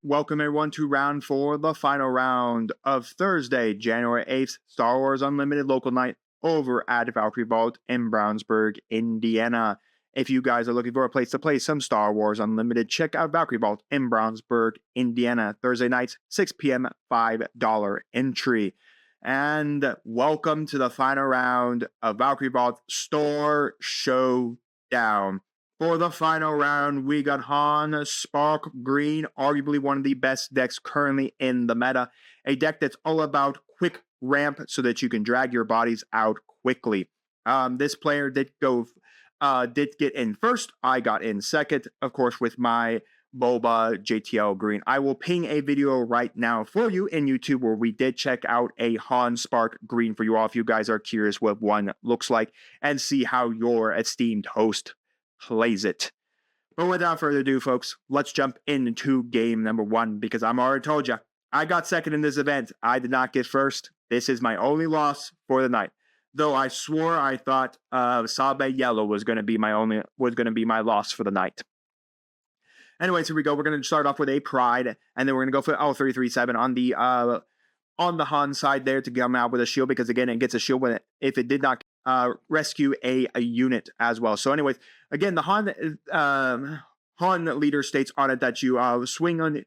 welcome everyone to round 4, the final round of Thursday, January 8th, Star Wars Unlimited local night over at Valkyrie Vault in Brownsburg, Indiana. If you guys are looking for a place to play some Star Wars Unlimited, check out Valkyrie Vault in Brownsburg, Indiana. Thursday nights, 6 p.m., $5 entry. And welcome to the final round of Valkyrie Vault Store Showdown. For the final round, we got Han Spark Green, arguably one of the best decks currently in the meta. A deck that's all about quick ramp so that you can drag your bodies out quickly. This player did get in first. I got in second, of course, with my Boba JTL Green. I will ping a video right now for you in YouTube where we did check out a Han Spark Green for you all if you guys are curious what one looks like and see how your esteemed host plays it. But without further ado, folks, let's jump into game number 1 because I'm already told you, I got second in this event. I did not get first. This is my only loss for the night. Though I swore I thought Sabe Yellow was going to be my loss for the night. Anyways, here we go. We're going to start off with a Pride, and then we're going to go for L337 on the Han side there to come out with a shield because again, it gets a shield if it did not rescue a unit as well. So anyways, again, the Han leader states on it that you swing, then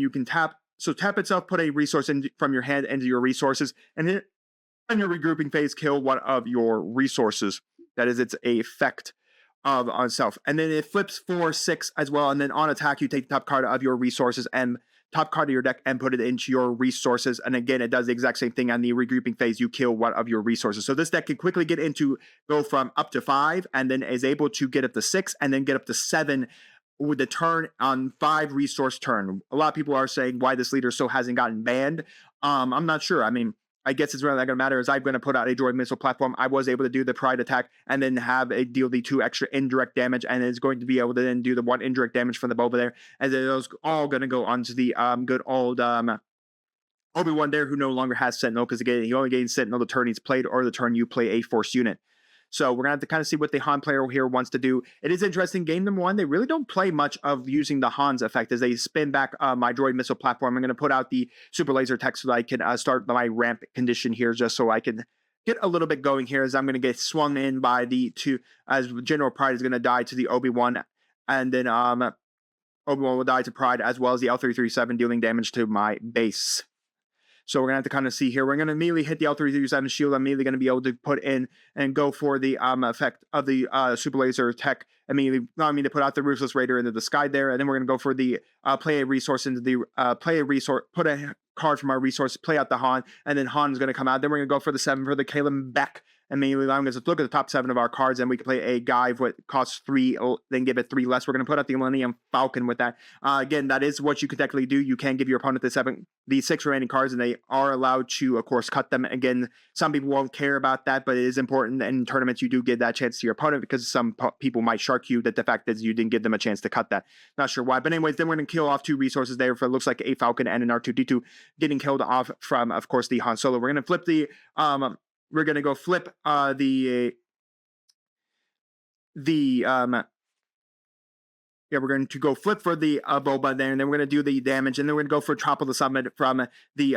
you can tap. So tap itself, put a resource from your hand into your resources, and then on your regrouping phase, kill one of your resources. That is its effect of on self. And then it flips 4/6 as well. And then on attack, you take the top card of your resources and top card of your deck and put it into your resources. And again, it does the exact same thing on the regrouping phase. You kill one of your resources. So this deck can quickly go from up to 5 and then is able to get up to 6 and then get up to 7 with the turn on 5 resource turn. A lot of people are saying why this leader still hasn't gotten banned. I'm not sure. I mean, I guess it's really not going to matter as I'm going to put out a droid missile platform. I was able to do the Pride attack and then have it deal the 2 extra indirect damage, and it's going to be able to then do the 1 indirect damage from the Boba there. And then those all going to go onto the good old Obi-Wan there, who no longer has Sentinel because again, he only gains Sentinel the turn he's played or the turn you play a Force unit. So we're going to have to kind of see what the Han player here wants to do. It is interesting. Game number 1, they really don't play much of using the Han's effect as they spin back my droid missile platform. I'm going to put out the super laser tech so that I can start my ramp condition here just so I can get a little bit going here as I'm going to get swung in by the 2, as General Pride is going to die to the Obi-Wan, and then Obi-Wan will die to Pride as well as the L337 dealing damage to my base. So we're going to have to kind of see here. We're going to immediately hit the L337 shield. I'm immediately going to be able to put in and go for the effect of the super laser tech. Immediately allowing me to put out the Ruthless Raider into the sky there. And then we're going to go for the play a resource into the put a card from our resource, play out the Han, and then Han is going to come out. Then we're going to go for the 7 for the 𝐂𝐓𝐀𝐘. Immediately allowing us to look at the top 7 of our cards, and we can play a guy what costs 3, then give it 3 less. We're going to put out the Millennium Falcon with that. Again, that is what you can technically do. You can give your opponent the 6 remaining cards, and they are allowed to, of course, cut them. Again, some people won't care about that, but it is important. And in tournaments, you do give that chance to your opponent because some people might shark you that the fact that you didn't give them a chance to cut that. Not sure why. But anyways, then we're going to kill off 2 resources there for it looks like a Falcon and an R2-D2 getting killed off from, of course, the Han Solo. We're going to flip the... we're going to go flip we're going to go flip for the Boba there, and then we're going to do the damage, and then we're going to go for Topple the Summit from the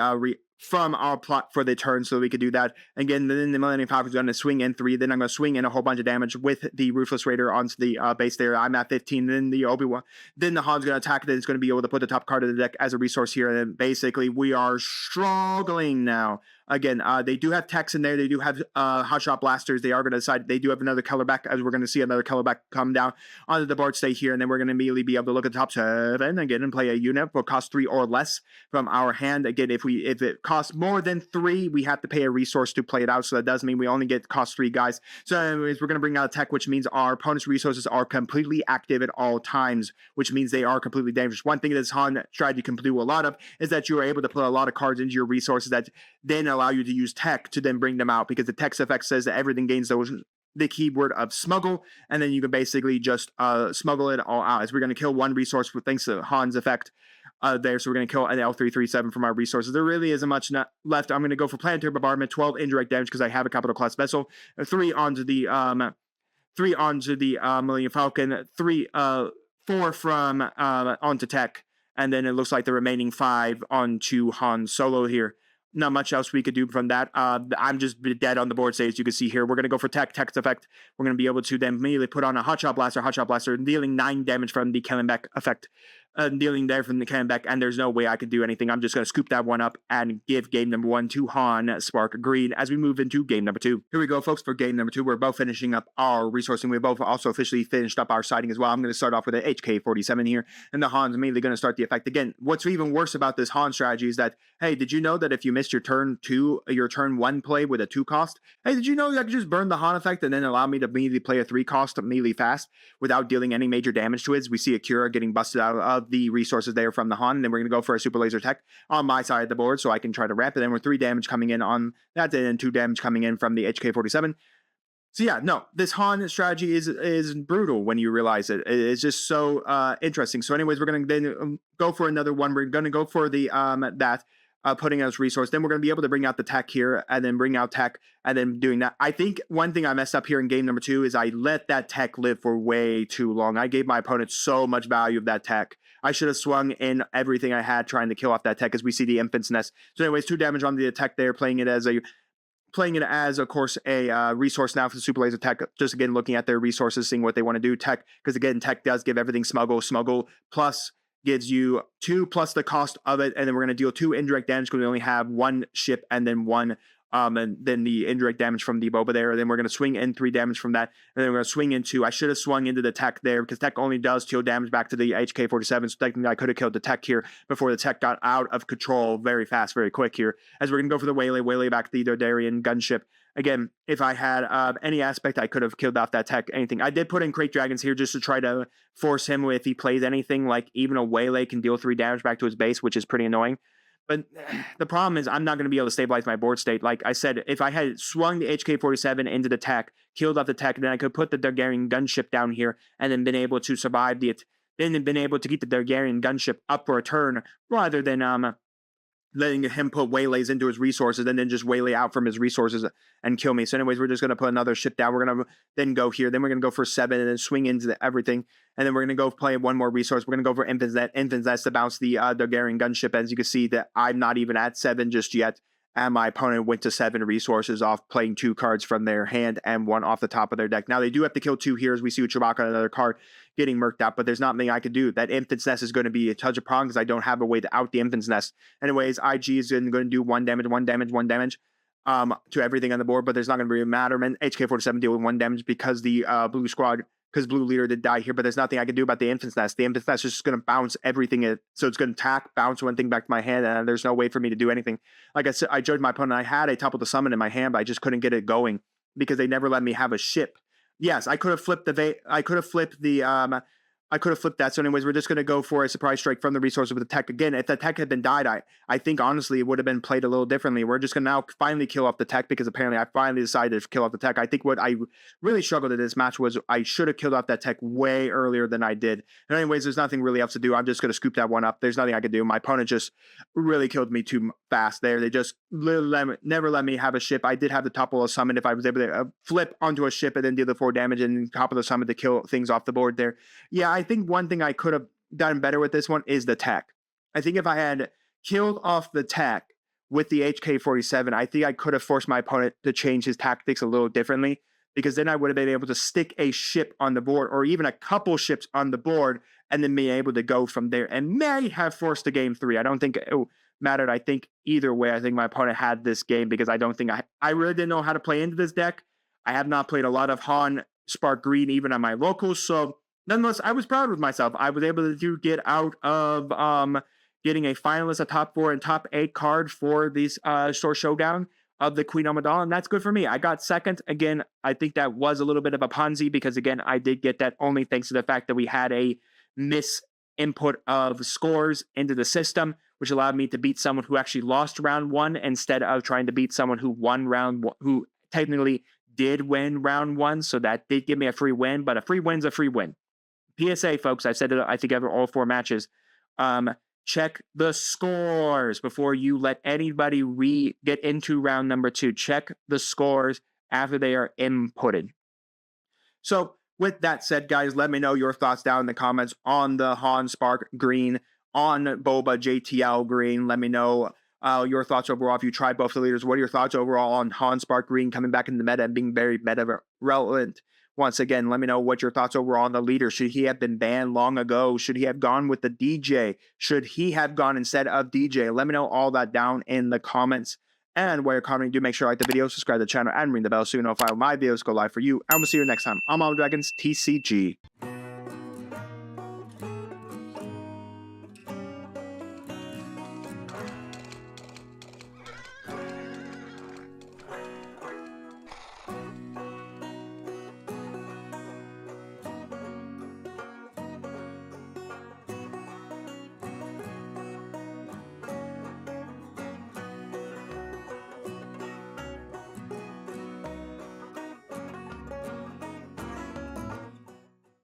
from our plot for the turn so we could do that. Again, then the Millennium Falcon is going to swing in 3, then I'm going to swing in a whole bunch of damage with the Ruthless Raider onto the base there. I'm at 15, then the Obi-Wan, then the Han's going to attack, then it's going to be able to put the top card of the deck as a resource here, and then basically we are struggling now. Again, they do have techs in there. They do have hotshot blasters. They are going to decide. They do have another color back, as we're going to see another color back come down onto the board, stay here, and then we're going to immediately be able to look at the top 7 again and play a unit will cost 3 or less from our hand. Again, if it costs more than 3, we have to pay a resource to play it out. So that does mean we only get cost 3 guys. So anyways, we're going to bring out a tech, which means our opponent's resources are completely active at all times, which means they are completely dangerous. One thing that Han tried to do a lot of is that you are able to put a lot of cards into your resources that then allow you to use tech to then bring them out, because the tech's effect says that everything gains the keyword of smuggle, and then you can basically just smuggle it all out. As we're going to kill 1 resource for thanks to Han's effect there, so we're going to kill an L337 from our resources. There really isn't much left. I'm going to go for planetary bombardment, 12 indirect damage because I have a capital class vessel, 3 onto the Millennium Falcon, 4 from onto tech. And then it looks like the remaining 5 onto Han Solo here. Not much else we could do from that. I'm just dead on the board stage. You can see here, we're going to go for Tech's effect. We're going to be able to then immediately put on a Hotshot Blaster, dealing 9 damage from the 𝐂𝐍𝐿 effect. Dealing there from the 𝐂𝐍𝐿, and there's no way I could do anything. I'm just going to scoop that one up and give game number 1 to Han Spark Green as we move into game number 2. Here we go, folks, for game number 2. We're both finishing up our resourcing. We both also officially finished up our sighting as well. I'm going to start off with the HK47 here, and the Han's immediately going to start the effect. Again, what's even worse about this Han strategy is that, hey, did you know that if you missed your turn 1 play with a 2 cost, hey, did you know that I could just burn the Han effect and then allow me to immediately play a 3 cost immediately fast without dealing any major damage to it? As we see Akira getting busted out of the resources there from the Han, and then we're going to go for a super laser tech on my side of the board so I can try to wrap it in with 3 damage coming in on that, and 2 damage coming in from the HK47. So yeah, no, this Han strategy is brutal when you realize it. It's just so interesting. So anyways, we're going to then go for another one. We're going to go for the putting as resource. Then we're going to be able to bring out the tech here, and then bring out tech, and then doing that. I think one thing I messed up here in game number 2 is I let that tech live for way too long. I gave my opponent so much value of that tech. I should have swung in everything I had trying to kill off that tech, as we see the Infant's Nest. So anyways, 2 damage on the tech there, playing it as, of course, a resource now for the super laser tech. Just again, looking at their resources, seeing what they want to do. Tech, because again, tech does give everything smuggle. Smuggle plus gives you 2 plus the cost of it, and then we're going to deal 2 indirect damage because we only have 1 ship and then 1 and then the indirect damage from the Boba there. And then we're going to swing in 3 damage from that. And then we're going to swing into, I should have swung into the tech there because tech only does deal damage back to the HK47. So technically I could have killed the tech here before the tech got out of control very fast, very quick here. As we're going to go for the Waylay back to the Dodarian gunship. Again, if I had any aspect, I could have killed off that tech, anything. I did put in Crate Dragons here just to try to force him, if he plays anything, like even a Waylay can deal 3 damage back to his base, which is pretty annoying. But the problem is I'm not going to be able to stabilize my board state. Like I said, if I had swung the HK47 into the tech, killed off the tech, then I could put the Dodarian gunship down here and then been able to survive then been able to keep the Dodarian gunship up for a turn rather than letting him put waylays into his resources and then just waylay out from his resources and kill me. So anyways, we're just going to put another ship down. We're going to then go here. Then we're going to go for 7 and then swing into everything. And then we're going to go play 1 more resource. We're going to go for Infant's Nest to bounce the Dodarian gunship. As you can see that I'm not even at 7 just yet. And my opponent went to 7 resources off playing 2 cards from their hand and 1 off the top of their deck. Now, they do have to kill 2 here, as we see with Chewbacca on another card getting murked out, but there's not nothing I could do. That Infant's Nest is going to be a touch of problem because I don't have a way to out the Infant's Nest. Anyways, IG is going to do 1 damage to everything on the board, but there's not going to be a matter. And HK47 deal with 1 damage because the blue leader did die here, but there's nothing I can do about the Infant's Nest. The Infant's Nest is just going to bounce everything. So it's going to attack, bounce 1 thing back to my hand, and there's no way for me to do anything. Like I said, I judged my opponent. I had a Topple the Summon in my hand, but I just couldn't get it going because they never let me have a ship. Yes, I could have flipped I could have flipped that. So anyways, we're just going to go for a surprise strike from the resources with the tech. Again, if the tech had been died, I think honestly it would have been played a little differently. We're just going to now finally kill off the tech because apparently I finally decided to kill off the tech. I think what I really struggled in this match was I should have killed off that tech way earlier than I did. And anyways, there's nothing really else to do. I'm just going to scoop that one up. There's nothing I could do. My opponent just really killed me too fast there. They just never let me have a ship. I did have the Topple of Summon if I was able to flip onto a ship and then deal the 4 damage and Topple the Summon to kill things off the board there. Yeah, I think one thing I could have done better with this one is the tech. I think if I had killed off the tech with the HK47, I think I could have forced my opponent to change his tactics a little differently, because then I would have been able to stick a ship on the board or even a couple ships on the board and then be able to go from there and may have forced a game 3. I don't think it mattered. I think either way, I think my opponent had this game because I don't think I really didn't know how to play into this deck. I have not played a lot of Han Spark Green even on my locals, so nonetheless, I was proud of myself. I was able to get out of getting a finalist, a top 4 and top 8 card for this SOR showdown of the Queen Amidala, and that's good for me. I got second. Again, I think that was a little bit of a Ponzi because, again, I did get that only thanks to the fact that we had a input of scores into the system, which allowed me to beat someone who actually lost round 1 instead of trying to beat someone who won round 1, who technically did win round 1. So that did give me a free win, but a free win's a free win. PSA, folks, I've said it, I think, over all 4 matches. Check the scores before you let anybody get into round number 2. Check the scores after they are inputted. So, with that said, guys, let me know your thoughts down in the comments on the Han Spark Green on Boba, JTL, Green. Let me know your thoughts overall. If you tried both the leaders, what are your thoughts overall on Han, Spark, Green coming back in the meta and being very meta relevant? Once again, let me know what your thoughts overall on the leader. Should he have been banned long ago? Should he have gone with the DJ? Should he have gone instead of DJ? Let me know all that down in the comments. And while you're commenting, do make sure to like the video, subscribe to the channel, and ring the bell so you know if my videos go live for you. And we'll see you next time. I'm Dragons TCG.